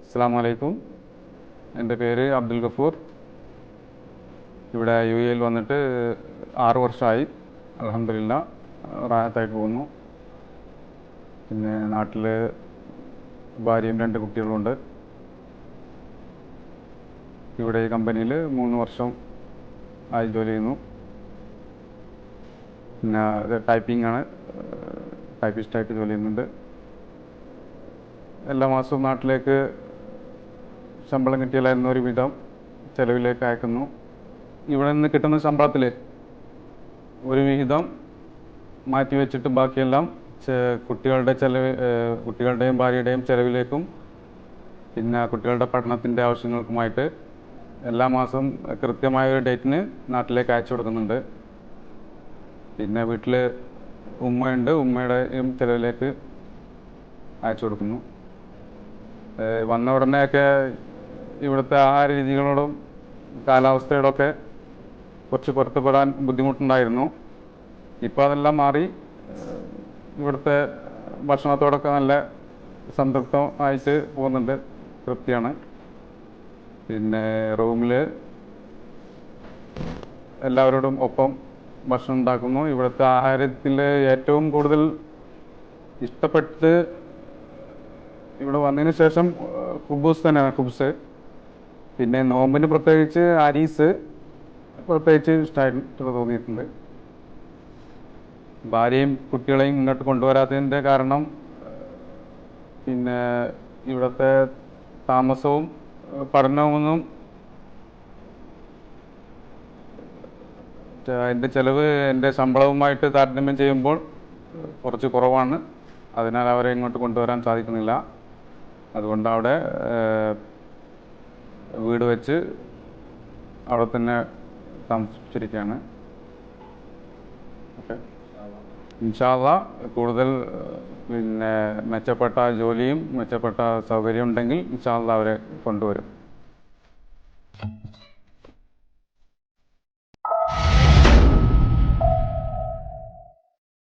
അസ്സലാമു അലൈക്കും. എൻ്റെ പേര് അബ്ദുൽ ഗഫൂർ. ഇവിടെ UAE വന്നിട്ട് 6 വർഷമായി. അൽഹംദുലില്ലാ റാഹത്തായിട്ട് പോകുന്നു. പിന്നെ നാട്ടിൽ ഭാര്യയും 2 കുട്ടികളുണ്ട്. ഇവിടെ ഈ കമ്പനിയിൽ 3 വർഷം ആയി ജോലി ചെയ്യുന്നു. പിന്നെ ടൈപ്പിംഗ് ആണ്, ടൈപ്പിസ്റ്റായിട്ട് ജോലി ചെയ്യുന്നുണ്ട്. എല്ലാ മാസവും നാട്ടിലേക്ക് ശമ്പളം കിട്ടിയാലായിരുന്നു ഒരു വിധം ചിലവിലേക്ക് അയക്കുന്നു. ഇവിടെ നിന്ന് കിട്ടുന്ന ശമ്പളത്തിൽ ഒരു വിഹിതം മാറ്റി വെച്ചിട്ട് ബാക്കിയെല്ലാം കുട്ടികളുടെ ചിലവ്, കുട്ടികളുടെയും ഭാര്യയുടെയും ചിലവിലേക്കും പിന്നെ കുട്ടികളുടെ പഠനത്തിൻ്റെ ആവശ്യങ്ങൾക്കുമായിട്ട് എല്ലാ മാസവും കൃത്യമായ ഒരു ഡേറ്റിന് നാട്ടിലേക്ക് അയച്ചു കൊടുക്കുന്നുണ്ട്. പിന്നെ വീട്ടിൽ ഉമ്മയുണ്ട്, ഉമ്മയുടെയും ചിലവിലേക്ക് അയച്ചു കൊടുക്കുന്നു. വന്ന ഉടനെയൊക്കെ ഇവിടുത്തെ ആഹാര രീതികളോടും കാലാവസ്ഥയോടൊക്കെ കുറച്ച് പൊരുത്തപ്പെടാൻ ബുദ്ധിമുട്ടുണ്ടായിരുന്നു. ഇപ്പോൾ അതെല്ലാം മാറി ഇവിടുത്തെ ഭക്ഷണത്തോടൊക്കെ നല്ല സംതൃപ്തമായിട്ട് പോകുന്നുണ്ട്, തൃപ്തിയാണ്. പിന്നെ റൂമിൽ എല്ലാവരോടും ഒപ്പം ഭക്ഷണം ഉണ്ടാക്കുന്നു. ഇവിടുത്തെ ആഹാരത്തിൽ ഏറ്റവും കൂടുതൽ ഇഷ്ടപ്പെട്ട് ഇവിടെ വന്നതിന് ശേഷം കുബൂസ് തന്നെയാണ്, കുബ്സ്. പിന്നെ നോമ്പിന് പ്രത്യേകിച്ച് അരീസ് പ്രത്യേകിച്ച് ഇഷ്ടമായിട്ട് തോന്നിയിട്ടുണ്ട്. ഭാര്യയും കുട്ടികളെയും ഇങ്ങോട്ട് കൊണ്ടുവരാത്തതിൻ്റെ കാരണം പിന്നെ ഇവിടുത്തെ താമസവും പഠനവുമൊന്നും അതിൻ്റെ ചിലവ് എൻ്റെ ശമ്പളവുമായിട്ട് താരതമ്യം ചെയ്യുമ്പോൾ കുറച്ച് കുറവാണ്. അതിനാൽ അവരെ ഇങ്ങോട്ട് കൊണ്ടുവരാൻ സാധിക്കുന്നില്ല. അതുകൊണ്ട് അവിടെ വീട് വെച്ച് അവിടെ തന്നെ താമസിച്ചിരിക്കുകയാണ്. ഓക്കെ, ഇൻഷാ അല്ലാഹ് കൂടുതൽ പിന്നെ മെച്ചപ്പെട്ട ജോലിയും മെച്ചപ്പെട്ട സൗകര്യം ഉണ്ടെങ്കിൽ ഇൻഷാ അല്ലാഹ് അവരെ കൊണ്ടുവരും.